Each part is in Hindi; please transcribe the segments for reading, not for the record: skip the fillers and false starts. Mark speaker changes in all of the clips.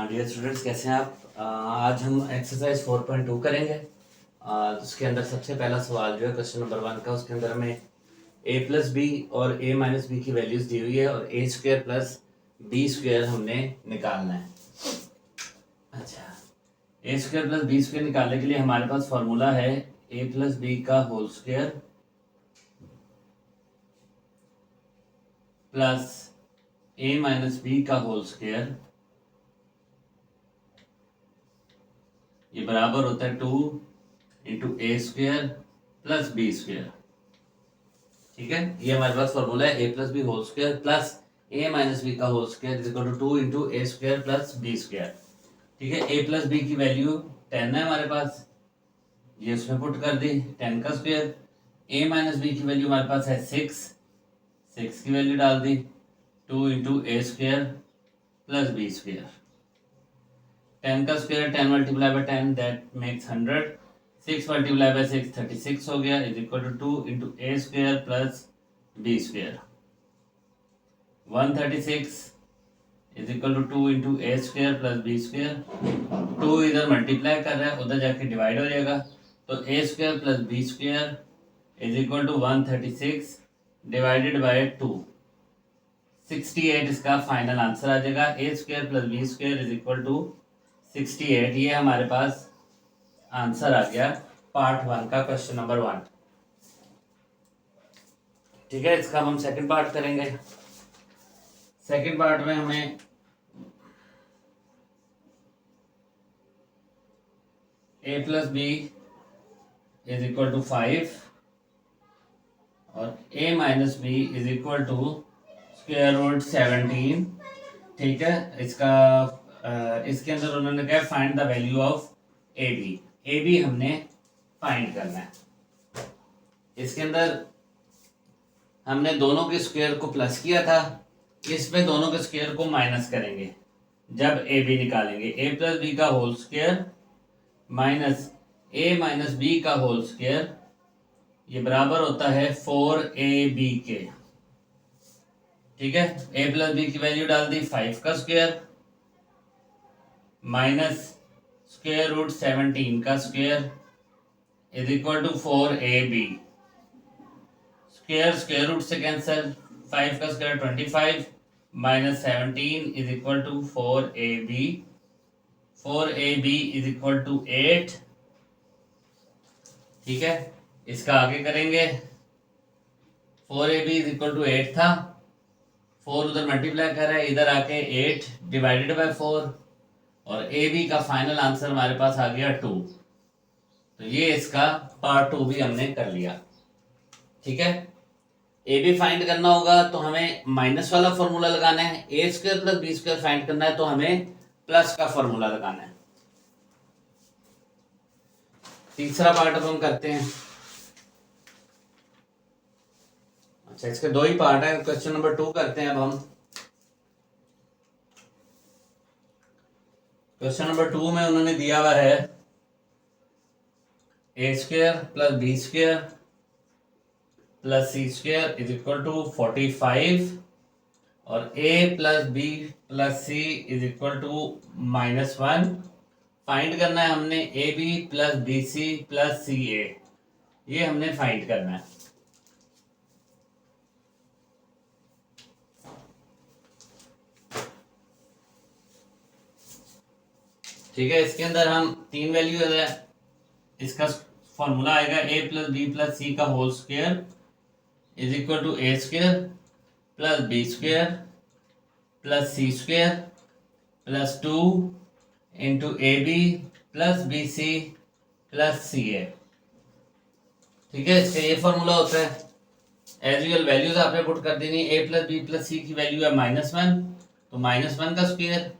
Speaker 1: डियर स्टूडेंट्स, कैसे हैं आप? आज हम एक्सरसाइज 4.2 करेंगे। उसके अंदर सबसे पहला सवाल जो है क्वेश्चन नंबर 1 का, उसके अंदर हमें a प्लस बी और a माइनस बी की वैल्यूज दी हुई है और a square plus B square हमने निकालना है। अच्छा, a square plus B square निकालने के लिए हमारे पास फॉर्मूला है a प्लस बी का whole square plus a minus B का होल स्क्वायर, ये बराबर होता है 2 into a square plus B square. ठीक है, ये हमारे पास फॉर्मूला है a plus B whole square plus a minus B का whole square is equal to 2 into a square plus B square. ठीक है, ए प्लस बी की वैल्यू 10 है हमारे पास, ये उसमें पुट कर दी 10 का स्क्वायर। ए माइनस बी की वैल्यू हमारे पास है 6 की वैल्यू डाल दी 2 into a square plus B square. 10 का square 10 multiply by 10 that makes 100। 6 multiply by 6 36 हो गया is equal to 2 into a square plus B square. 136 is equal to 2 into a square plus B square. 2 इधर मल्टीप्लाई कर रहा है, उधर जाके डिवाइड हो जाएगा, तो A square plus B square is equal to 136 divided by 2, 68 इसका फाइनल आंसर आ जाएगा। A square plus B square is equal to 68, ये हमारे पास आंसर आ गया पार्ट 1 का, क्वेश्चन नंबर 1। ठीक है, इसका हम सेकंड पार्ट करेंगे। सेकंड पार्ट में हमें a plus b is equal to 5 और a minus b is equal to square root 17। ठीक है, इसके अंदर उन्होंने कहा find the value of a b हमने फाइंड करना है। इसके अंदर हमने दोनों के स्क्वायर को प्लस किया था, इसमें दोनों के स्क्वायर को माइनस करेंगे जब ए बी निकालेंगे। ए प्लस बी का होल स्क्वायर माइनस ए माइनस बी का होल स्क्वायर, ये बराबर होता है 4ab के। ठीक है, ए प्लस बी की वैल्यू डाल दी 5 का स्क्वायर माइनस स्क्वायर रूट 17 का square is equal to 4ab। Square root से कैंसिल, 5 का square 25 minus 17 is equal to 4ab। 4ab is equal to 8। ठीक है, इसका आगे करेंगे। 4ab इज इक्वल टू 8 था, 4 उधर मल्टीप्लाई कर रहा है, इधर आके 8 डिवाइडेड बाय 4 और ab का फाइनल आंसर हमारे पास आ गया 2। तो ये इसका पार्ट 2 भी हमने कर लिया। ठीक है, ए बी फाइंड करना होगा तो हमें माइनस वाला फॉर्मूला लगाना है, A square plus B square find करना है तो हमें प्लस का फॉर्मूला लगाना है। तीसरा पार्ट अब हम करते हैं। अच्छा, इसके दो ही पार्ट है, क्वेश्चन नंबर 2 करते हैं अब हम। क्वेश्चन नंबर 2 में उन्होंने दिया हुआ है A square plus B square plus C square is equal to 45 और a plus B plus C is equal to -1। Find करना है हमने A B plus B C plus C A, ये हमने फाइंड करना है। ठीक है, इसके अंदर हम 3 वैल्यू है, इसका फॉर्मूला आएगा A plus B plus C का whole square is equal to A square plus B square plus C square plus 2 into A B plus B C plus C A. ठीक है, इसका ये फॉर्मूला होता है। एज यूजुअल वैल्यूज आपने पुट कर देनी। A plus B plus C की वैल्यू है -1, तो -1 का स्क्वायर,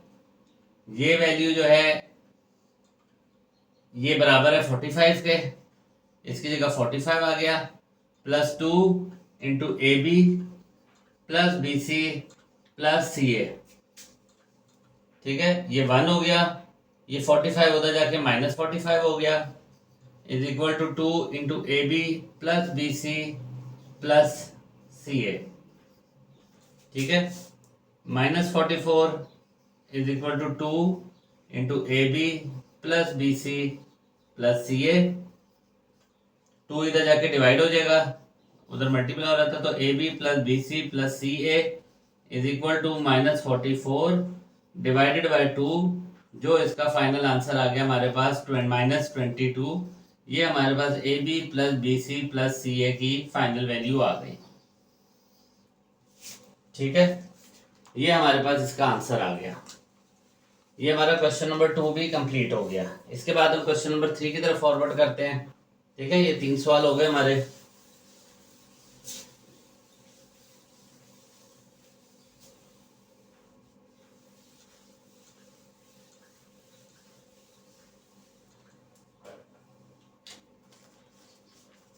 Speaker 1: ये वैल्यू जो है ये बराबर है 45 के, इसकी जगह 45 आ गया, plus 2 into A B plus B C plus C A. ठीक है, ये 1 हो गया, ये 45 उधर जाके -45 हो गया is equal to 2 into A B plus B C plus C A. ठीक है, -44 is equal to 2 into AB plus BC plus CA। 2 इधर जाके डिवाइड हो जाएगा, उधर मल्टीप्लाई हो रहा था, तो AB plus BC plus CA is equal to -44 divided by 2। जो इसका फाइनल आंसर आ गया हमारे पास -22। ये हमारे पास AB plus BC plus CA की फाइनल वैल्यू आ गई। ठीक है, ये हमारे पास इसका आंसर आ गया। ये हमारा क्वेश्चन नंबर 2 भी कंप्लीट हो गया। इसके बाद हम क्वेश्चन नंबर 3 की तरफ फॉरवर्ड करते हैं। ठीक है, ये 3 सवाल हो गए हमारे।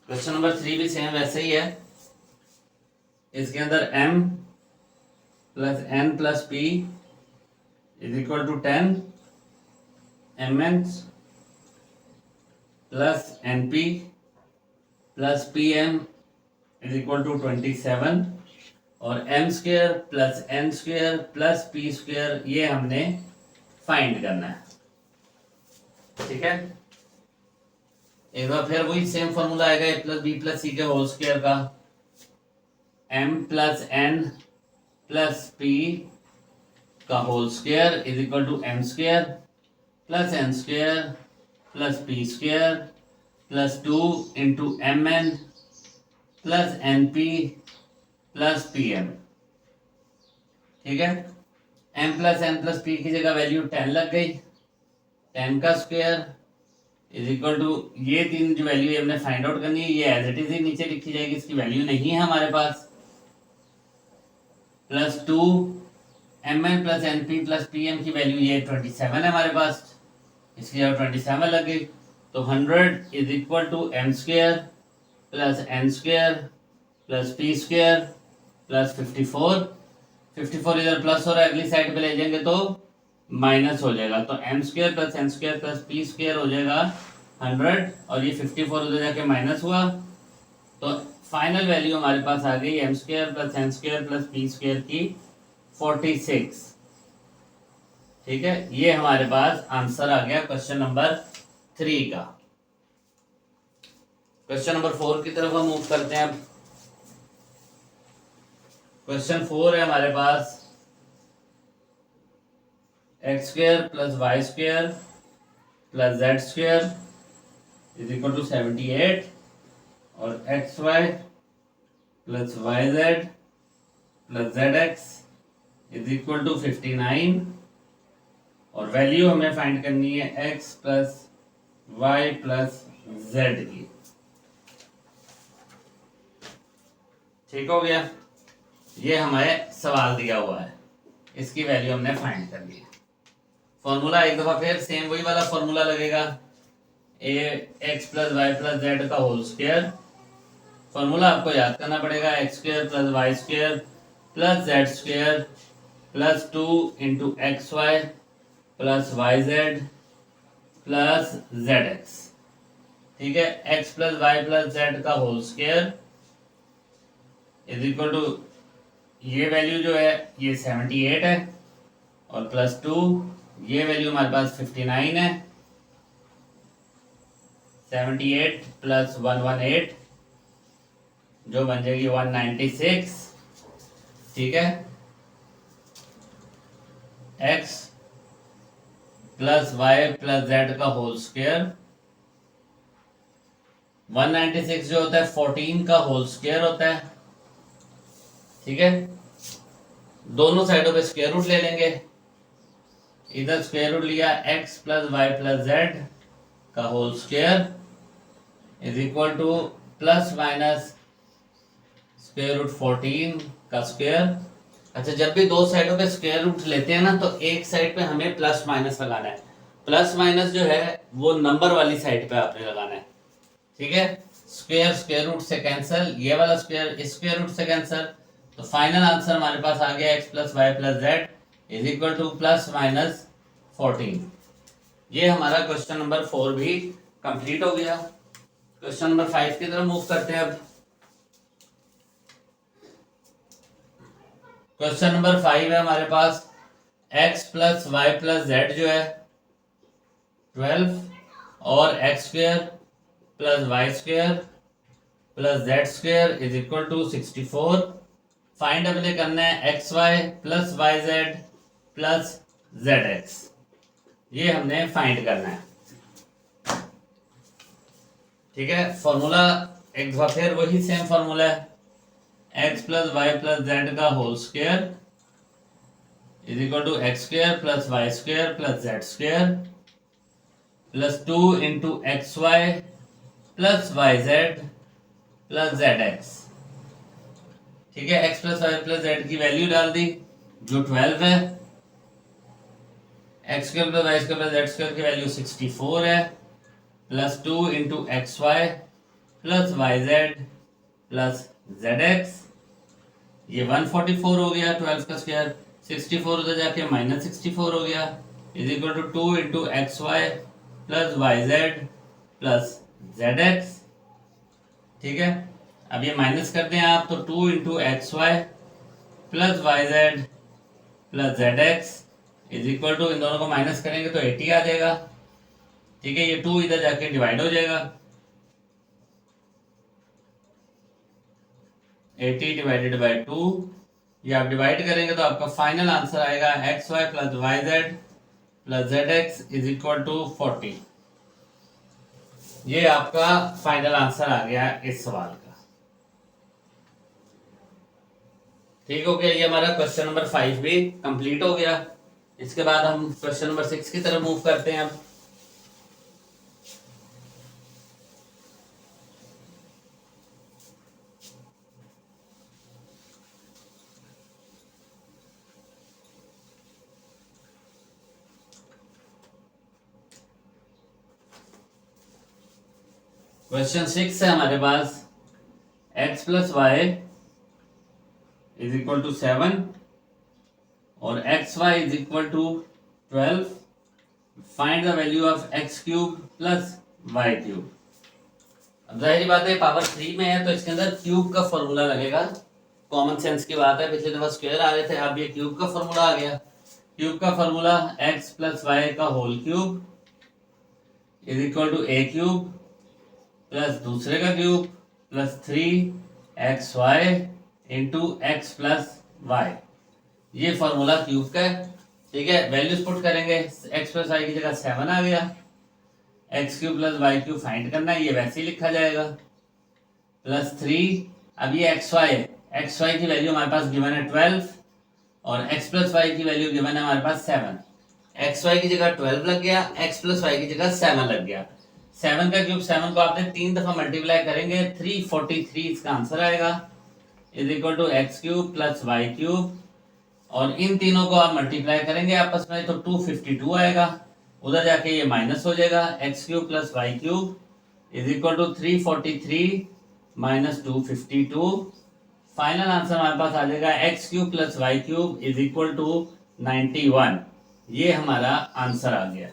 Speaker 1: क्वेश्चन नंबर 3 भी सेम वैसे ही है। इसके अंदर m plus n plus p is equal to 10 mn plus np plus pm is equal to 27 और m square plus n square plus p square ये हमने फाइंड करना है। ठीक है, एक बार फिर वही सेम फॉर्मूला आएगा a plus B plus c के होल स्क्वायर का। m plus n plus p का whole square is equal to m square plus n square plus p square plus 2 into mn plus np plus pm। ठीक है, m plus n plus p की जगह वैल्यू 10 लग गई। 10 का स्क्वायर इज इक्वल टू ये 3 जो वैल्यू हमने फाइंड आउट करनी है, ये एज इट इज ही नीचे लिखी जाएगी, इसकी वैल्यू नहीं है हमारे पास। Plus 2 mn plus np plus pm की वैल्यू ये 27 है हमारे पास, इसकी जगह 27 लग गई। तो 100 is equal to m square plus n square plus p square plus 54। 54 इधर प्लस हो रहा है, अगली साइड पे ले जाएंगे तो माइनस हो जाएगा, तो m square plus n square plus p square हो जाएगा 100 और ये 54 उधर जाके माइनस हुआ, तो फाइनल वैल्यू हमारे पास आ गई m square plus n square plus p square की 46। ठीक है, ये हमारे पास आंसर आ गया क्वेश्चन नंबर 3 का। क्वेश्चन नंबर 4 की तरफ हम मूव करते हैं। अब क्वेश्चन 4 है हमारे पास X square plus Y square plus Z square is equal to 78 और x Y plus Y Z plus Z x is equal to 59 और वैल्यू हमें फाइंड करनी है X plus Y plus Z की। ठीक हो गया, ये हमें सवाल दिया हुआ है, इसकी वैल्यू हमने फाइंड कर ली है। फॉर्मूला एक दफा फिर सेम वही वाला फॉर्मूला लगेगा, A X plus Y plus Z का होल स्क्वायर। फॉर्मूला आपको याद करना पड़ेगा, X square plus Y square plus Z square plus 2 into x Y plus Y Z plus Z x. ठीक है, X plus Y plus Z का whole square is equal to ये वैल्यू जो है ये 78 है और प्लस 2 ये वैल्यू हमारे पास 59 है। 78 प्लस 118 जो बन जाएगी 196। ठीक है, x plus Y plus Z का होल स्क्वायर 196 जो होता है 14 का होल स्क्वायर होता है। ठीक है, दोनों साइडों पे स्क्वायर रूट ले लेंगे, इधर स्क्वायर रूट लिया x plus Y plus Z का whole square is equal to plus minus square root 14 का स्क्वायर। अच्छा, जब भी दो साइडों पे स्क्वायर रूट लेते हैं ना तो एक साइड पे हमें प्लस माइनस लगाना है। प्लस माइनस जो है वो नंबर वाली साइड पे आपने लगाना है। ठीक है, स्क्वायर स्क्वायर रूट से कैंसिल, ये वाला स्क्वायर इस स्क्वायर रूट से कैंसिल, तो फाइनल आंसर हमारे पास आ गया x plus Y plus z is equal to plus minus 14। ये हमारा क्वेश्चन नंबर 4 भी कंप्लीट हो गया। क्वेश्चन नंबर 5 की तरफ मूव करते हैं। अब क्वेश्चन नंबर 5 है हमारे पास x plus Y plus z जो है 12 और x square plus Y square plus Z square is equal to 64। Find अपने करना है x Y plus Y Z plus Z x, ये हमने फाइंड करना है। ठीक है, फॉर्मूला एक बार फिर वही सेम फॉर्मूला है, X plus Y plus Z का whole square is equal to X square plus Y square plus Z square plus 2 into x Y plus Y Z plus Z x. ठीक है, X plus Y plus Z की वैल्यू डाल दी जो 12 है, x square plus Y square plus Z square की वैल्यू 64 है, plus 2 into x Y plus Y Z plus Z x, ये 144 हो गया 12 का स्क्वायर, 64 उधर जाके माइनस 64 हो गया, is equal to 2 into x Y plus Y Z plus Z x. ठीक है, अब ये माइनस कर दें आप तो 2 into x Y plus Y Z plus Z x is equal to, इन दोनों को माइनस करेंगे तो 80 आ जाएगा। ठीक है, ये 2 इधर जाके डिवाइड हो जाएगा, 80 डिवाइडेड बाई 2, ये आप डिवाइड करेंगे तो आपका फाइनल आंसर आएगा x Y plus Y Z plus Z x is equal to 40। ये आपका फाइनल आंसर आ गया इस सवाल का। ठीक हो गया, ये हमारा क्वेश्चन नंबर 5 भी कंप्लीट हो गया। इसके बाद हम क्वेश्चन नंबर 6 की तरफ मूव करते हैं। अब क्वेश्चन 6 है हमारे पास, x plus y is equal to 7 और x y is equal to 12। Find the value of x cube plus y cube. अब जाहिर बात है पावर 3 में है तो इसके अंदर क्यूब का फॉर्मूला लगेगा, कॉमन सेंस की बात है, पिछले दफा स्क्वायर आ रहे थे, अब ये क्यूब का फॉर्मूला आ गया। क्यूब का फॉर्मूला x प्लस वाई का whole cube is equal to a cube plus दूसरे का cube plus 3 XY into x plus y, ये फॉर्मूला क्यूब का है। ठीक है, वैल्यूज पुट करेंगे, x प्लस वाई की जगह 7 आ गया, x cube plus y cube find करना है, ये वैसे ही लिखा जाएगा, प्लस 3। अब ये एक्स वाई की वैल्यू हमारे पास गिवन है 12 और एक्स प्लस वाई की वैल्यू गिवन है हमारे पास 7। एक्स वाई की जगह 12 लग गया, एक्स प्लस वाई की जगह 7 लग गया। 7 का क्यूब 7 को आपने 3 दफा मल्टीप्लाई करेंगे 343 इसका आंसर आएगा, is equal to x cube plus y cube, और इन तीनों को आप मल्टीप्लाई करेंगे आपस में तो 252 आएगा, उधर जाके ये माइनस हो जाएगा, x cube plus y cube is equal to 343 minus 252। Final answer हमारे पास आ जाएगा x cube plus y cube is equal to 91। ये हमारा आंसर आ गया।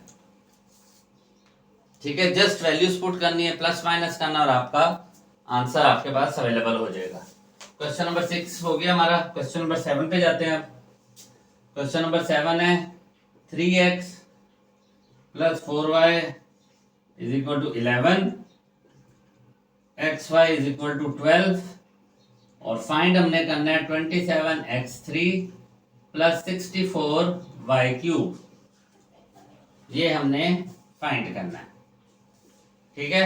Speaker 1: ठीक है, जस्ट वैल्यूज पुट करनी है, प्लस माइनस करना और आपका आंसर आपके पास अवेलेबल हो जाएगा। क्वेश्चन नंबर 6 हो गया हमारा। क्वेश्चन नंबर 7 पे जाते हैं। अब क्वेश्चन नंबर 7 है 3x plus 4y is equal to 11, xy is equal to 12 और फाइंड हमने करना है 27x3 प्लस 64y क्यूब, ये हमने फाइंड करना है। ठीक है,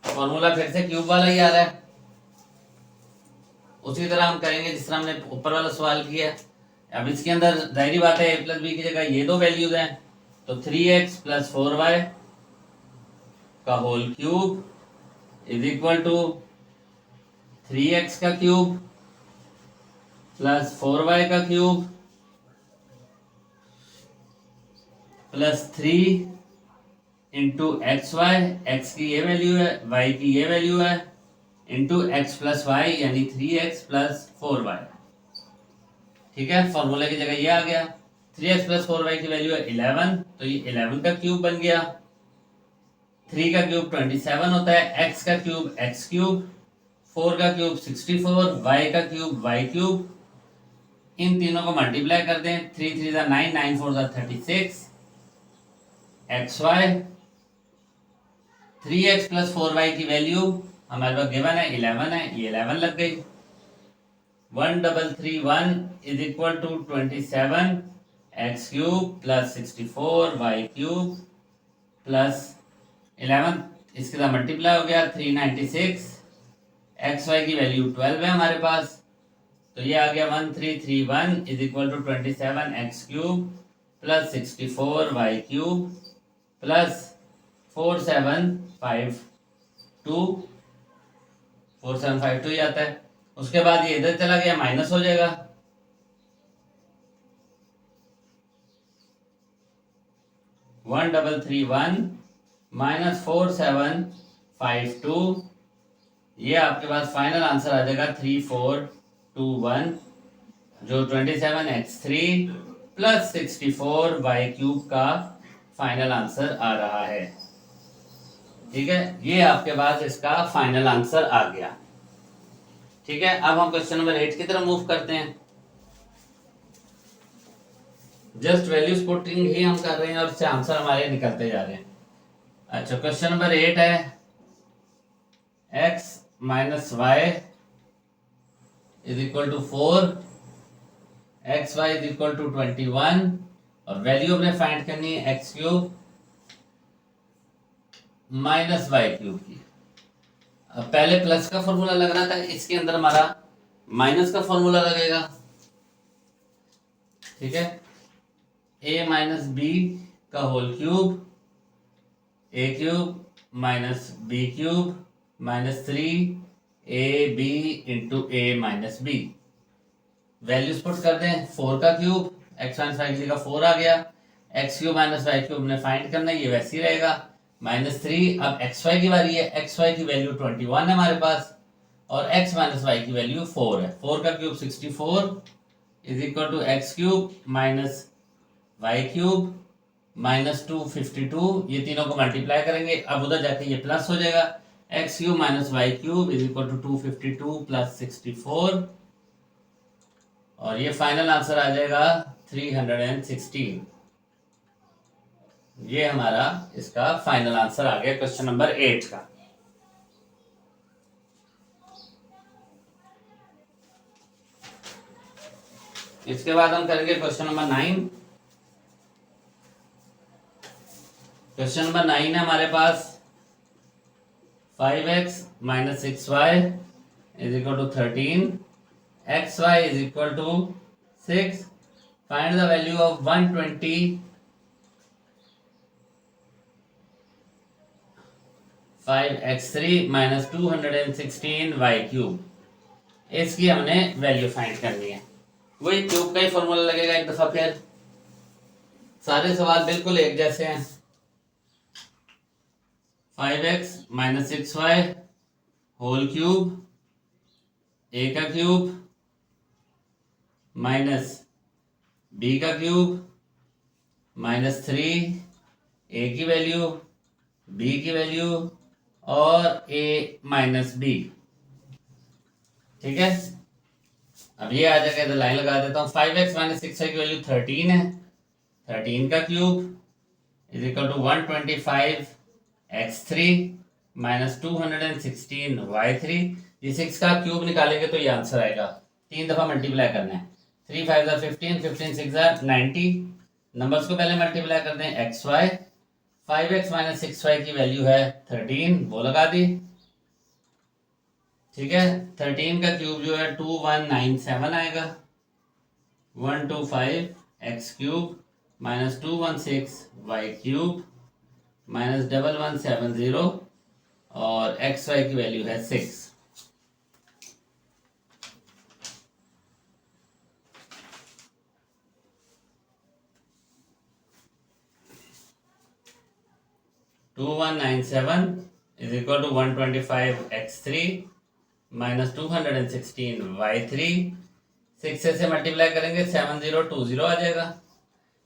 Speaker 1: फॉर्मूला फिर से क्यूब वाला ही आ रहा है, उसी तरह हम करेंगे जिस तरह हमने ऊपर वाला सवाल किया। अब इसके अंदर जाहिर बात है a प्लस बी की जगह ये दो वैल्यूज हैं, तो 3x प्लस 4y का whole cube is equal to 3x का क्यूब प्लस 4y का cube plus 3 into x y, x की ये वैल्यू है, वाई की ये वैल्यू है, इंटू एक्स प्लस वाई यानी 3x प्लस 4y। ठीक है, फॉर्मूला की जगह ये आ गया, 3x प्लस 4y की वैल्यू है 11, तो ये 11 का क्यूब बन गया, 3 का क्यूब 27 होता है, x का क्यूब x क्यूब, 4 का क्यूब 64, y का क्यूब y क्यूब, इन तीनों को मल्टीप्लाई कर दें, 3 3 ज़ा 9, 9 4 ज़ा 36, x Y 3x plus 4y की वैल्यू हमारे पास गिवन है 11 है, ये 11 लग गई। 1331 is equal to 27 x cube plus 64 y cube plus 11, इसके साथ मल्टीप्लाई हो गया 396, एक्स वाई की वैल्यू 12 है हमारे पास, तो ये आ गया 1331 is equal to 27 x cube plus 64 y cube plus 4752 ही आता है। उसके बाद ये इधर चला गया, माइनस हो जाएगा, 1331 माइनस 4752, ये आपके पास फाइनल आंसर आ जाएगा 3421, जो 27x3 प्लस 64 वाई क्यूब का फाइनल आंसर आ रहा है। ठीक है, ये आपके पास इसका फाइनल आंसर आ गया। ठीक है, अब हम क्वेश्चन नंबर 8 की तरफ मूव करते हैं। जस्ट वैल्यूज पुटिंग ही हम कर रहे हैं और इससे आंसर हमारे निकलते जा रहे हैं। अच्छा, क्वेश्चन नंबर 8 है x minus y is equal to 4, x y is equal to 21 और वैल्यू हमने फाइंड करनी है x cube minus Y cube की। अब पहले प्लस का फॉर्मूला लग रहा था, इसके अंदर हमारा माइनस का फॉर्मूला लगेगा। ठीक है, a माइनस बी का whole cube, A cube minus B cube minus 3ab into A minus B. Values put कर दें, 4 का क्यूब, एक्स माइनस वाई की जगह 4 आ गया, x cube minus Y cube ने फाइंड करना है, ये वैसे ही रहेगा, माइनस 3। अब एक्स वाई की बारी है, एक्स वाई की वैल्यू 21 है हमारे पास और एक्स माइनस वाई की वैल्यू 4 है। 4 का cube 64 is equal to x cube minus Y cube minus 252, ये तीनों को मल्टीप्लाई करेंगे, अब उधर जाके ये प्लस हो जाएगा, x cube minus Y cube is equal to 252 plus 64 और ये फाइनल आंसर आ जाएगा 316। ये हमारा इसका फाइनल आंसर आ गया क्वेश्चन नंबर 8 का। इसके बाद हम करेंगे क्वेश्चन नंबर 9। क्वेश्चन नंबर 9 है हमारे पास 5x minus 6y is equal to 13, xy is equal to 6, find the value of 125x3 minus 216y cube. इसकी हमने वैल्यू फाइंड करनी है। वही क्यूब का ही फॉर्मूला लगेगा एक दफा फिर, सारे सवाल बिल्कुल एक जैसे हैं। 5x minus 6y whole cube, ए का क्यूब माइनस बी का क्यूब माइनस 3, ए की वैल्यू, बी की वैल्यू और ए माइनस बी। ठीक है, अब ये आ जाएगा, इधर लाइन लगा देता हूँ। 5x माइनस 6y की वैल्यू 13 है, 13 का cube is equal to 125x3 minus 216y3। ये 6 का क्यूब निकालेंगे तो ये आंसर आएगा, 3 दफा मल्टीप्लाई करना है, 3 5 15, 15 6 90। नंबर्स को पहले मल्टीप्लाई कर दें, x Y 5x minus 6y की वैल्यू है 13, वो लगा दी। ठीक है, 13 का क्यूब जो है 2197 आएगा, 125x cube minus 216y cube minus 1170 और एक्स वाई की वैल्यू है 6। To 2197 is equal to 125x3 minus 216y3। 6 से मल्टीप्लाई करेंगे 7020 आ जाएगा,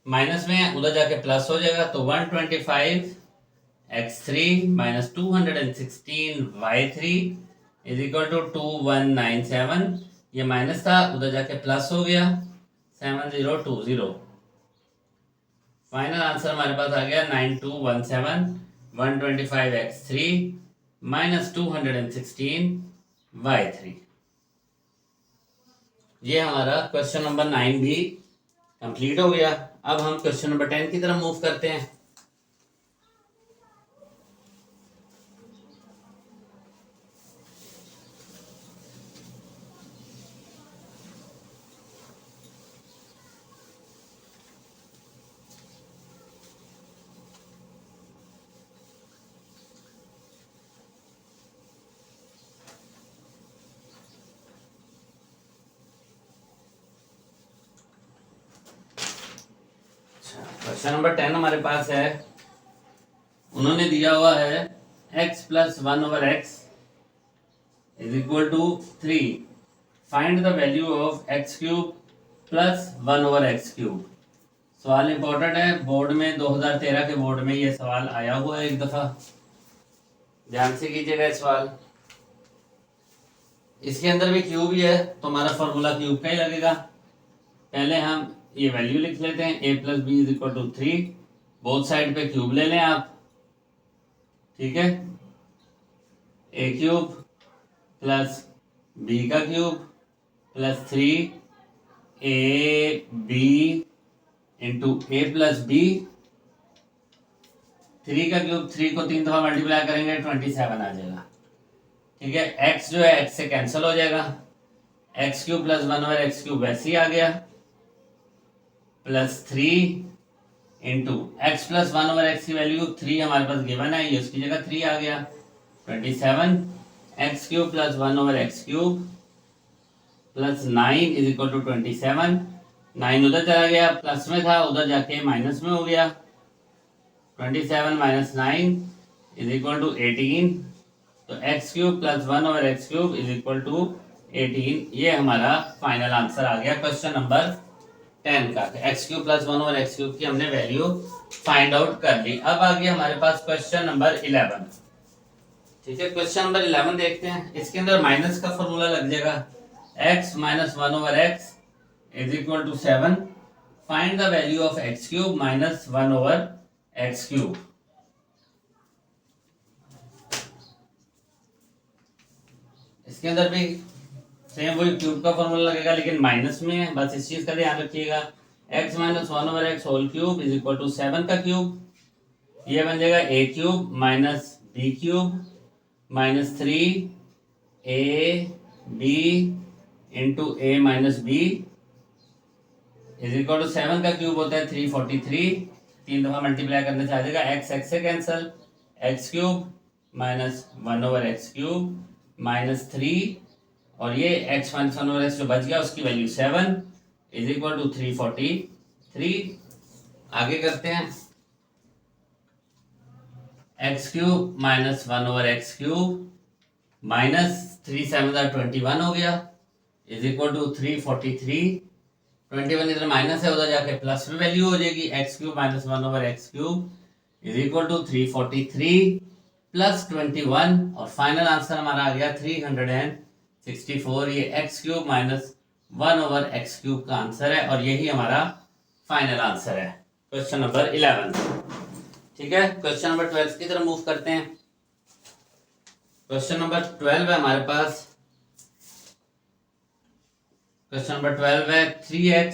Speaker 1: माइनस में उधर जाके प्लस हो जाएगा, तो 125x3 minus 216y3 is equal to 2197। ये माइनस था, उधर जाके प्लस हो गया, 7020। फाइनल आंसर हमारे पास आ गया 9217 125x3 माइनस 216y3। ये हमारा क्वेश्चन नंबर 9 भी कंप्लीट हो गया। अब हम क्वेश्चन नंबर 10 की तरफ मूव करते हैं। क्वेश्चन नंबर 10 हमारे पास है। उन्होंने दिया हुआ है x plus 1/x is equal to 3। Find the value of x cube plus 1/x cube. सवाल इंपॉर्टेंट है, बोर्ड में 2013 के बोर्ड में ये सवाल आया हुआ है एक दफा। ध्यान से कीजिएगा इस सवाल। इसके अंदर भी क्यूब ही है तो हमारा फॉर्मूला क्यूब का ही लगेगा। पहले हम ये वैल्यू लिख लेते हैं, a plus b is equal to 3। Both side पे क्यूब ले लें आप, ठीक है। a क्यूब प्लस b का cube plus 3ab into a plus b। 3 का क्यूब 3 को 3 दफा मल्टीप्लाई करेंगे 27 आ जाएगा, ठीक है। x जो है x से कैंसिल हो जाएगा, x cube plus 1/x cube वैसे ही आ गया, plus 3 into x plus 1/x की वैल्यू 3 हमारे पास गिवन है, ये उसकी जगह 3 आ गया 27। X cube plus 1/x cube plus 9 is equal to 27। 9 उधर चला गया, प्लस में था उधर जाके माइनस में हो गया। 27 माइनस 9 इज इक्वल टू 18। तो x cube plus 1/x cube is equal to 18। ये हमारा फाइनल आंसर आ गया क्वेश्चन नंबर 10 का। X cube plus 1/x cube की हमने वैल्यू फाइंड आउट कर ली। अब आ गया हमारे पास क्वेश्चन नंबर 11, ठीक है। क्वेश्चन नंबर 11 देखते हैं। इसके अंदर माइनस का फॉर्मूला लग जाएगा, x minus 1/x is equal to 7। Find the value of x cube minus 1/x cube. इसके अंदर भी सेम वही क्यूब का फॉर्मूला लगेगा लेकिन माइनस में है, बस इस चीज का ध्यान रखिएगा। x minus 1/x whole cube is equal to 7 का क्यूब, ये बन जाएगा a cube minus b cube minus 3ab into a minus b is equal to 7 का क्यूब होता है 343। 3 दफा मल्टीप्लाई करने से आ जाएगा x से cancel, x cube minus 1/x cube minus 3 और ये x माइनस 1/x जो बच गया उसकी वैल्यू 7 इज इक्वल टू 343। आगे करते हैं, x cube minus 1/x cube minus 3 7 21 हो गया इज इक्वल टू 343। 21 इधर माइनस है, उधर जाके प्लस में वैल्यू हो जाएगी। x cube minus 1/x cube is equal to 343 plus 21 और फाइनल आंसर हमारा आ गया 364। ये x cube minus 1/x cube का आंसर है और यही हमारा फाइनल आंसर है क्वेश्चन नंबर 11, ठीक है। क्वेश्चन नंबर 12 की तरफ मूव करते हैं। क्वेश्चन नंबर 12 है हमारे पास। क्वेश्चन नंबर 12 है 3x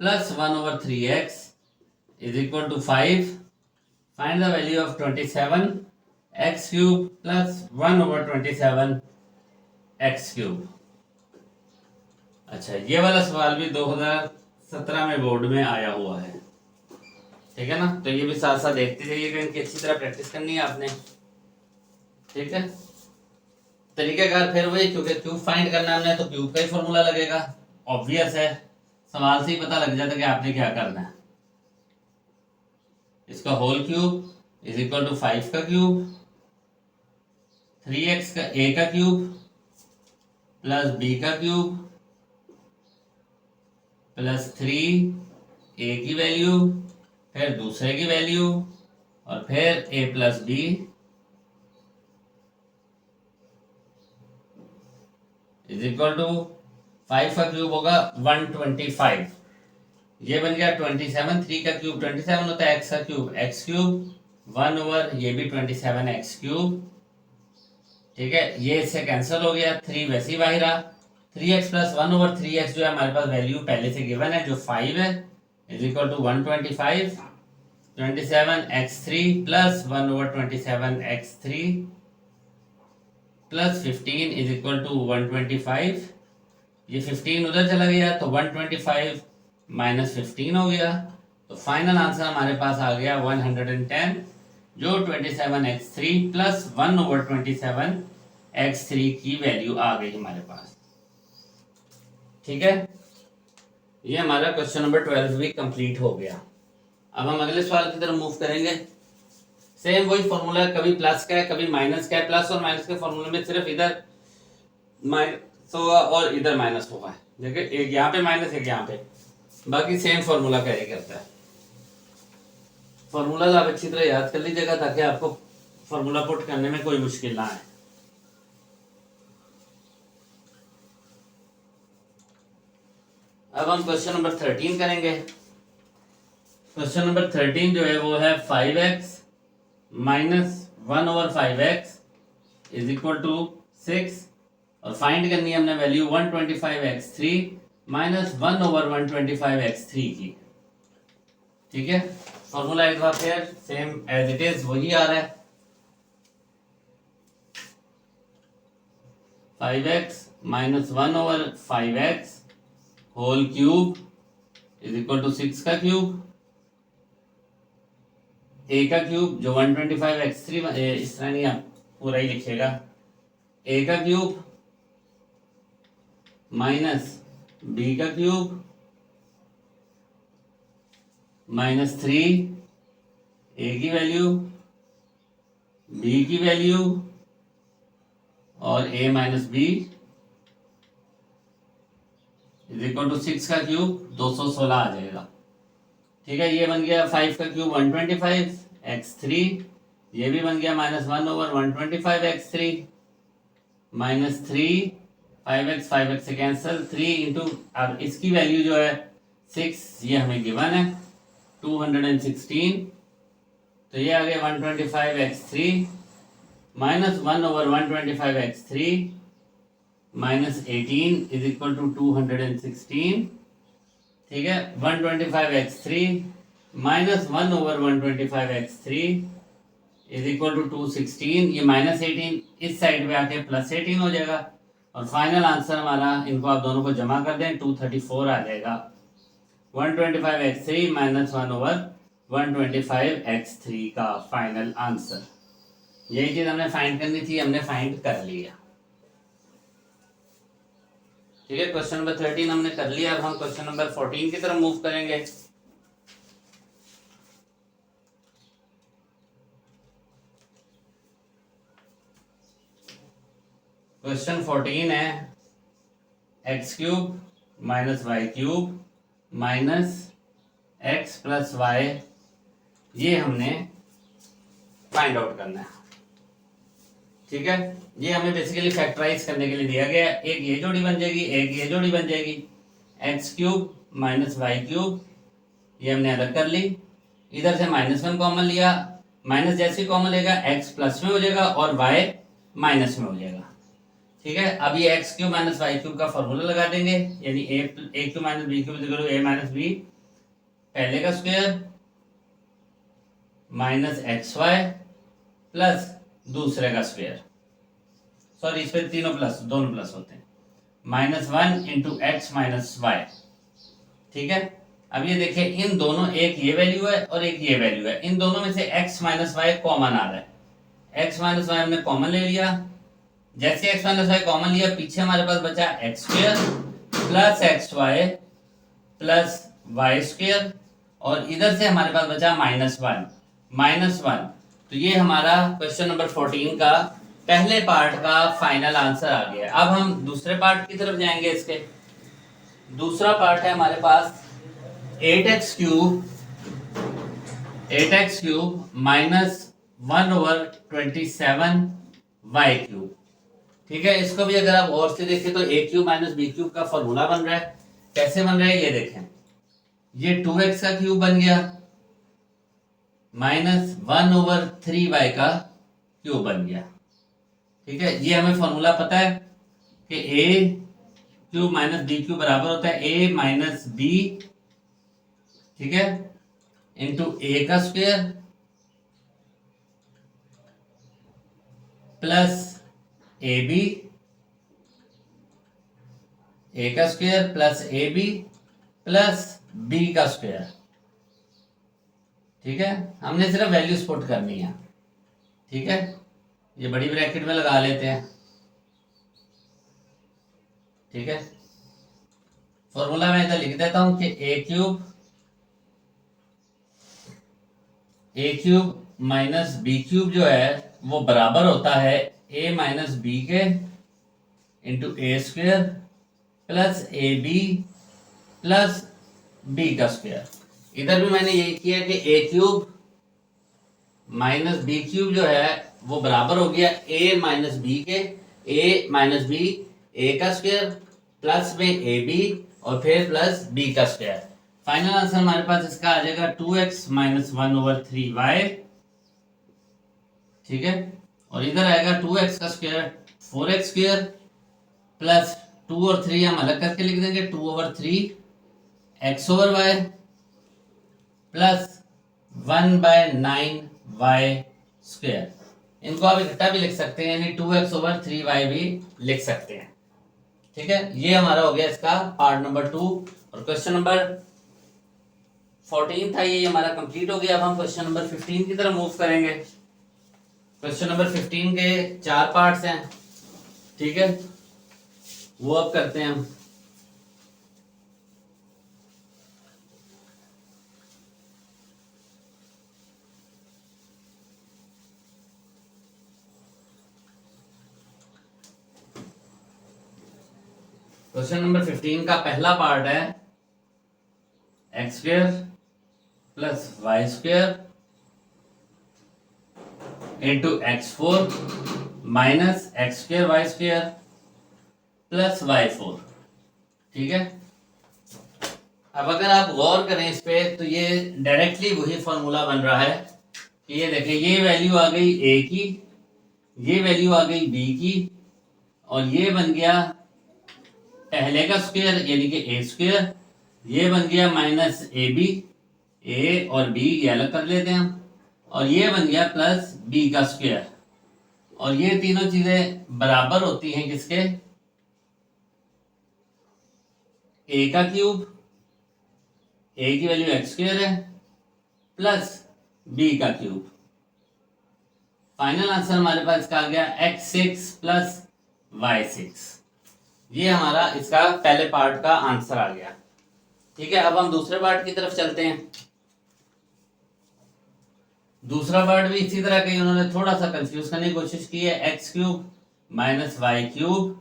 Speaker 1: plus 1/3x is equal to 5। Find the value of 27 x cube plus 1/27 x cube. अच्छा, ये वाला सवाल भी 2017 में बोर्ड में आया हुआ है, ठीक है ना। तो ये भी साथ साथ देखते जाइएगा, इनकी अच्छी तरह प्रैक्टिस करनी है आपने, ठीक है। तरीकाकार फिर वही, क्योंकि क्यूब फाइंड करना हमने तो क्यूब का ही फॉर्मूला लगेगा, ऑब्वियस है। सवाल से ही पता लग जाता है कि आपने क्या करना है। इसका whole cube is equal to 5 का क्यूब, 3x का a का क्यूब प्लस b का क्यूब प्लस 3a की वैल्यू फिर दूसरे की वैल्यू और फिर a plus b is equal to 5 का क्यूब होगा 125। ये बन गया 27, 3 का क्यूब 27 होता है, x का क्यूब x क्यूब 1 ओवर ये भी 27 x क्यूब। ठीक है, ये इससे कैंसिल हो गया, 3 वैसे ही बाहर आ, 3x प्लस 1 ओवर 3x जो है हमारे पास वैल्यू पहले से गिवन है जो 5 है, is equal to 125, 27x3 plus 1 over 27x3 plus 15 is equal to 125। ये 15 उधर चला गया तो 125 माइनस 15 हो गया, तो फाइनल आंसर हमारे पास आ गया 110, जो 27x3 प्लस 1 ओवर 27x3 की वैल्यू आ गई हमारे पास। ठीक है, ये हमारा क्वेश्चन नंबर 12 भी कंप्लीट हो गया। अब हम अगले सवाल की तरफ मूव करेंगे। सेम वही फॉर्मूला, कभी प्लस का है कभी माइनस का है। प्लस और माइनस के फॉर्मूले में सिर्फ इधर माइनस होगा और इधर माइनस होगा। देखिए एक यहाँ पे माइनस एक यहाँ पे, बाकी सेम फॉर्मूला कैरी करता है। फॉर्मूला आप अच्छी तरह याद कर लीजिएगा ताकि आपको फॉर्मूला पुट करने में कोई मुश्किल ना आए। अब हम क्वेश्चन नंबर 13 करेंगे। क्वेश्चन नंबर 13 जो है वो है 5x minus 1 over 5x is equal to 6, और फाइंड करनी है हमने value 125x3 minus 1 over 125x3 की। ठीक है, फॉर्मूला एक बार फिर सेम एज इट इज वही आ रहा है, 5x minus 1 over 5x whole cube is equal to 6 का क्यूब, a का क्यूब जो 125x3, इस तरह नहीं आप पूरा ही लिखिएगा, a का क्यूब माइनस b का क्यूब माइनस 3 a की वैल्यू b की वैल्यू और a minus b is equal to 6 का क्यूब 216 आ जाएगा। ठीक है, ये बन गया 5 का क्यूब 125 x3, ये भी बन गया minus 1 over 125 x3 minus 3 5x से कैंसिल 3 इंटू, अब इसकी वैल्यू जो है 6 ये हमें गिवन है 216, तो ये आ गया 125 x3 minus 1 over 125 x3 minus 18 is equal to 216। ठीक है, 125 x3 minus 1 over 125 x3 is equal to 216, ये माइनस 18 इस साइड पे आके प्लस 18 हो जाएगा, और फाइनल आंसर हमारा, इनको आप दोनों को जमा कर दें 234 आ जाएगा। 125 x3 माइनस 1 ओवर 125 x3 का फाइनल आंसर। यही चीज हमने फाइंड करनी थी, हमने फाइंड कर लिया। ठीक है, क्वेश्चन नंबर 13 हमने कर लिया। अब हम क्वेश्चन नंबर 14 की तरफ मूव करेंगे। क्वेश्चन 14 है x cube minus Y cube minus x plus y, ये हमने फाइंड आउट करना है। ठीक है, ये हमें बेसिकली फैक्टराइज करने के लिए दिया गया है। एक ये जोड़ी बन जाएगी, एक ये जोड़ी बन जाएगी, x cube minus Y cube, ये हमने अलग कर ली। इधर से -1 कॉमन लिया, माइनस जैसे कॉमन लेगा एक्स प्लस में हो जाएगा और वाई माइनस में हो जाएगा। ठीक है, अब ये X cube minus Y cube का फॉर्मूला लगा देंगे, यानी A cube minus B cube equal to A minus B, पहले का square minus x Y plus दूसरे का स्क्वायर, सॉरी इस पे तीनों प्लस, दोनों प्लस होते हैं, -1 इंटू एक्स माइनस वाई। ठीक है, अब ये देखिए इन दोनों, एक ये वैल्यू है और एक ये वैल्यू है, इन दोनों में से x माइनस वाई कॉमन आ रहा है। x माइनस वाई हमने कॉमन ले लिया, जैसे x माइनस वाई कॉमन लिया, पीछे हमारे पास बचा x square plus x Y plus Y square, और इधर से हमारे पास बचा -1, तो ये हमारा क्वेश्चन नंबर 14 का पहले पार्ट का फाइनल आंसर आ गया। अब हम दूसरे पार्ट की तरफ जाएंगे। इसके दूसरा पार्ट है हमारे पास 8x cube minus 1 over 27y cube. ठीक है, इसको भी अगर आप और से देखें तो a cube minus B cube का फॉर्मूला बन रहा है। कैसे बन रहा है ये देखें, ये 2x का क्यूब बन गया माइनस 1/3y का क्यूब बन गया। ठीक है, ये हमें फॉर्मूला पता है कि a cube minus B cube बराबर होता है a माइनस बी, ठीक है, इंटू ए का square plus a b, a का square plus a B plus b का स्क्वायर। ठीक है, हमने सिर्फ वैल्यूज पुट करनी है। ठीक है, ये बड़ी ब्रैकेट में लगा लेते हैं। ठीक है, फॉर्मूला मैं इधर लिख देता हूं कि a cube minus B cube जो है वो बराबर होता है ए माइनस बी के into a square plus a B plus b का स्क्वायर। इधर भी मैंने यही किया कि a cube minus B cube जो है वो बराबर हो गया ए माइनस बी के, ए माइनस बी ए का स्क्वायर प्लस में ए बी और फिर प्लस बी का स्क्वायर। फाइनल आंसर हमारे पास इसका आ जाएगा 2x माइनस 1/3y। ठीक है, और इधर आएगा 2x का स्क्वायर 4x स्क्वायर प्लस 2 और 3 हम अलग करके लिख देंगे 2/3 x/y प्लस 1/9y स्क्वायर। इनको आप इकट्ठा भी लिख सकते हैं, यानी 2x/3y भी लिख सकते हैं। ठीक है, ये हमारा हो गया इसका पार्ट नंबर 2। और क्वेश्चन नंबर 14 था ये हमारा कंप्लीट हो गया। अब हम क्वेश्चन नंबर 15 की तरफ मूव करेंगे। क्वेश्चन नंबर 15 के 4 पार्ट्स हैं। ठीक है, वो अब करते हैं हम। क्वेश्चन नंबर 15 का पहला पार्ट है x square plus Y square into x4 minus x square y square plus y4। ठीक है, अब अगर आप गौर करें इस पे तो ये डायरेक्टली वही फॉर्मूला बन रहा है कि ये देखें, ये वैल्यू आ गई a की, ये वैल्यू आ गई b की, और ये बन गया पहले का स्क्वायर यानी कि ए स्क्वायर, ये बन गया माइनस ए बी, ए और बी ये अलग कर लेते हैं हम, और ये बन गया प्लस बी का स्क्वायर। और ये तीनों चीजें बराबर होती हैं किसके, ए का क्यूब, ए की वैल्यू एक्स स्क्वायर है प्लस बी का क्यूब। फाइनल आंसर हमारे पास इसका आ गया x6 प्लस y6। ये हमारा इसका पहले पार्ट का आंसर आ गया। ठीक है, अब हम दूसरे पार्ट की तरफ चलते हैं। दूसरा पार्ट भी इसी तरह के उन्होंने थोड़ा सा कंफ्यूज करने की कोशिश की है। x³ minus y³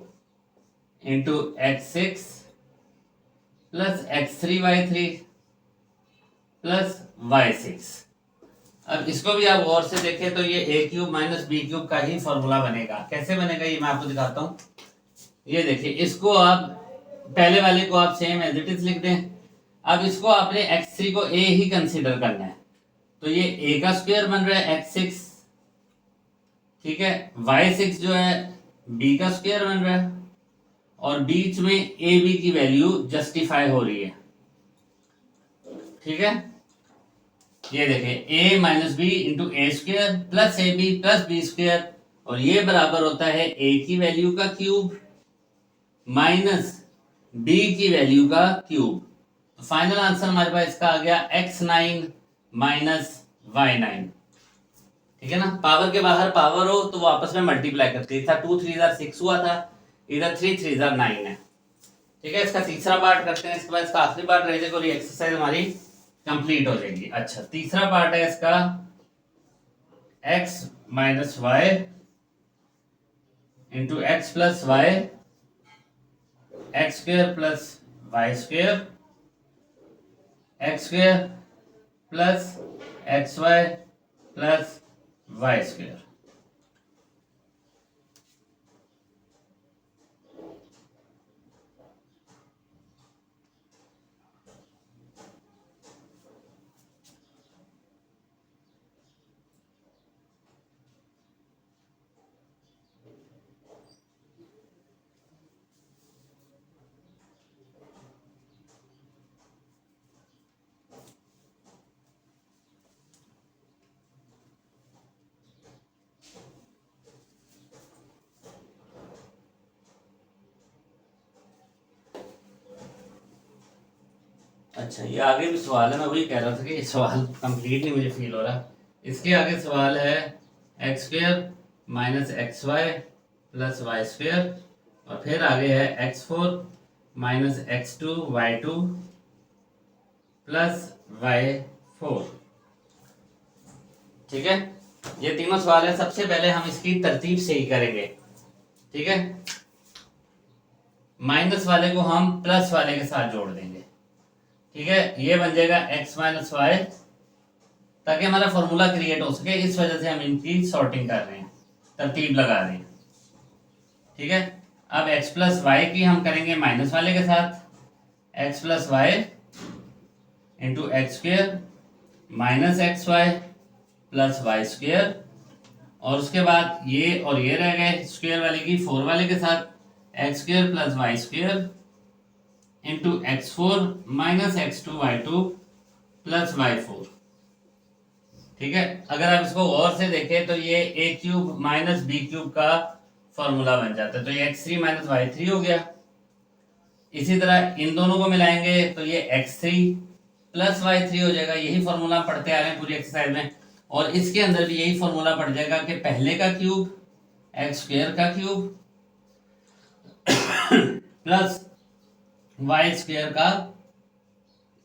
Speaker 1: into x6 plus x3y3 plus y6। अब इसको भी आप गौर से देखें तो ये a³ माइनस b³ का ही फॉर्मूला बनेगा। कैसे बनेगा ये मैं आपको दिखाता हूं। ये देखिए, इसको आप पहले वाले को आप सेम एज इट इज लिख दें। अब इसको आपने x3 को a ही कंसीडर करना है, तो ये a का स्क्वायर बन रहा है x6, ठीक है, y6 जो है b का स्क्वायर बन रहा है, और बीच में a b की वैल्यू जस्टिफाई हो रही है। ठीक है, ये देखें a minus B into a square plus a B plus B square, और ये बराबर होता है a की वैल्यू का क्यूब माइनस b की वैल्यू का क्यूब। तो फाइनल आंसर हमारे पास इसका आ गया x9 माइनस y9। ठीक है ना, पावर के बाहर पावर हो तो वो आपस में मल्टीप्लाई करती था। 2 3 6 हुआ था, इधर 3 3 9 है। ठीक है, इसका तीसरा पार्ट करते हैं, इसके बाद इसका आखिरी पार्ट रह जाएगा और ये एक्सरसाइज हमारी कंप्लीट हो जाएगी। अच्छा, तीसरा पार्ट है इसका x minus y into x plus y x square plus Y square x square plus x Y plus Y square. अच्छा, ये आगे भी सवाल है, मैं वही कह रहा था कि ये सवाल कंप्लीट नहीं मुझे फील हो रहा। इसके आगे सवाल है x square minus x Y plus Y square, और फिर आगे है x four minus x two y two plus y four. ठीक है, ये तीनों सवाल है। सबसे पहले हम इसकी तरतीब से ही करेंगे। ठीक है, माइनस वाले को हम प्लस वाले के साथ जोड़ देंगे। ठीक है, ये बन जाएगा एक्स माइनस वाई, ताकि हमारा फॉर्मूला क्रिएट हो सके। इस वजह से हम इनकी सॉर्टिंग कर रहे हैं, तरतीब लगा रहे हैं। ठीक है, अब एक्स प्लस वाई की हम करेंगे माइनस वाले के साथ। X plus y into x square minus x Y plus Y square, और उसके बाद ये और ये रह गए स्क्वेयर वाले की फोर वाले के साथ। X square plus Y square into x four minus x two y two plus y four. ठीक है, अगर आप इसको और से देखें तो ये a cube minus B cube का फॉर्मूला बन जाता है, तो ये x three minus y three हो गया। इसी तरह इन दोनों को मिलाएंगे तो ये x three plus y three हो जाएगा। यही फॉर्मूला पढ़ते आ रहे हैं पूरी एक्सरसाइज में, और इसके अंदर भी यही फॉर्मूला पड़ जाएगा कि पहले का क्यूब एक्स स्क्वेयर का क्यूब प्लस वाई स्क्वेयर का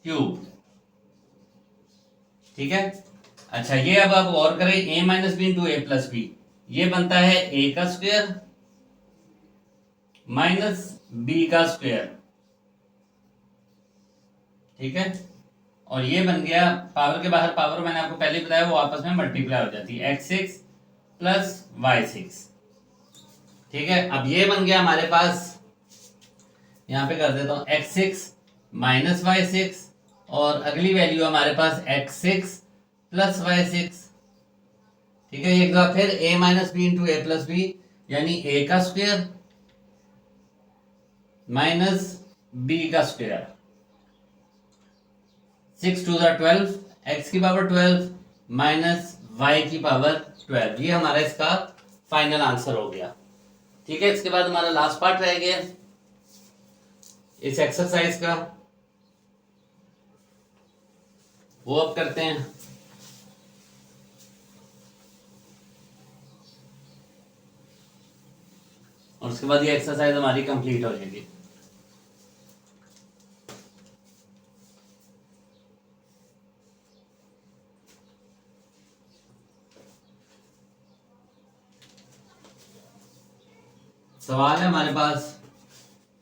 Speaker 1: क्यूब। ठीक है, अच्छा ये अब आप और करें ए minus B into A plus B, ये बनता है ए का स्क्वेयर माइनस बी का स्क्वेयर। ठीक है, और ये बन गया पावर के बाहर पावर, मैंने आपको पहले बताया वो आपस में मल्टीप्लाई हो जाती है, x six plus Y six. ठीक है, अब ये बन गया हमारे पास, यहां पे कर देता हूं X six minus Y six, और अगली वैल्यू हमारे पास X six plus Y six. ठीक है, एक बार फिर A minus B into A plus B, यानी ए का स्क्वेयर माइनस बी का square. Six to the 12, X की पावर 12 माइनस वाई की पावर 12, ये हमारा इसका फाइनल आंसर हो गया। ठीक है, इसके बाद हमारा लास्ट पार्ट रह गया इस एक्सरसाइज का, वो अब करते हैं। और उसके बाद ये एक्सरसाइज हमारी कंप्लीट हो जाएगी। सवाल है हमारे पास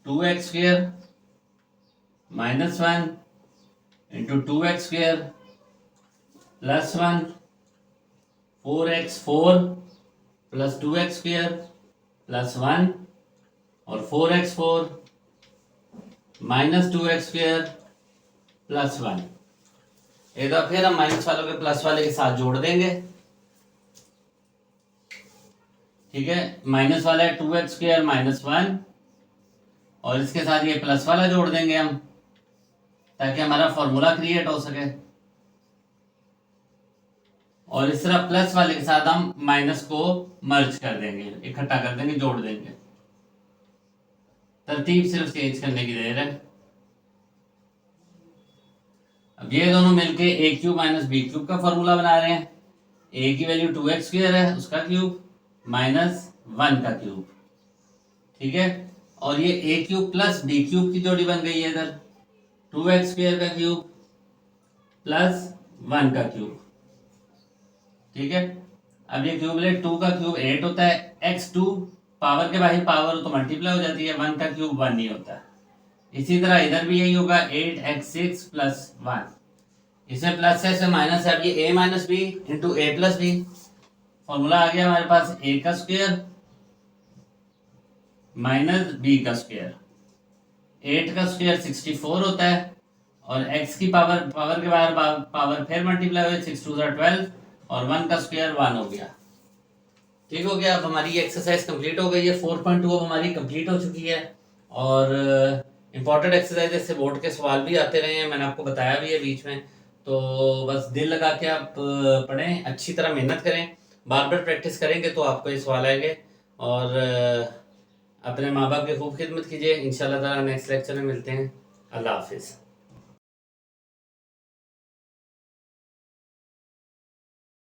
Speaker 1: two x square minus one into two x square plus one, four X four plus two x square plus one, और four X four minus two x square plus one. एक बार फिर हम माइनस वालों के प्लस वाले के साथ जोड़ देंगे। ठीक है, माइनस वाला है two x square minus one, और इसके साथ ये प्लस वाला जोड़ देंगे हम, ताकि हमारा फॉर्मूला क्रिएट हो सके। और इस तरह प्लस वाले के साथ हम माइनस को मर्ज कर देंगे, इकट्ठा कर देंगे, जोड़ देंगे। तरतीब सिर्फ चेंज करने की देर है। अब ये दोनों मिलके ए क्यूब माइनस बी क्यूब का फॉर्मूला बना रहे हैं। ए की वैल्यू टू एक्स स्क्वेयर है, उसका क्यूब माइनस वन का क्यूब। ठीक है, और ये a cube plus B cube की जोड़ी बन गई है इधर, टू एक्स स्क्वेयर का क्यूब प्लस वन का क्यूब। ठीक है, अब ये क्यूबलेट टू का क्यूब 8 होता है, एक्स टू पावर के बाहर पावर तो मल्टीप्लाई हो जाती है, वन का क्यूब वन ही होता है। इसी तरह इधर भी यही होगा, 8x6 प्लस वन, इसमें प्लस है, इसमें माइनस है। अब ये a minus B into A plus B, formula आ गया हमारे पास a का स्क्वायर माइनस b का स्क्वायर। 8 का स्क्वायर 64 होता है, और x की पावर के बाहर पावर फिर मल्टीप्लाई हुई, 6 टू 12, और 1 का स्क्वायर 1 हो गया। ठीक हो गया, अब हमारी एक्सरसाइज कंप्लीट हो गई है। 4.2 अब हमारी कंप्लीट हो चुकी है, और इंपॉर्टेंट एक्सरसाइज से बोर्ड के सवाल भी आते रहे हैं, मैंने आपको बताया भी है बीच में। तो बस दिल लगा के आप पढ़ें, अच्छी तरह मेहनत करें, बार बार प्रैक्टिस करेंगे तो आपको ये सवाल आएंगे। और अपने माँ बाप की खूब खिदमत कीजिए। इंशाल्लाह ताला नेक्स्ट लेक्चर में मिलते हैं। अल्लाह हाफिज़।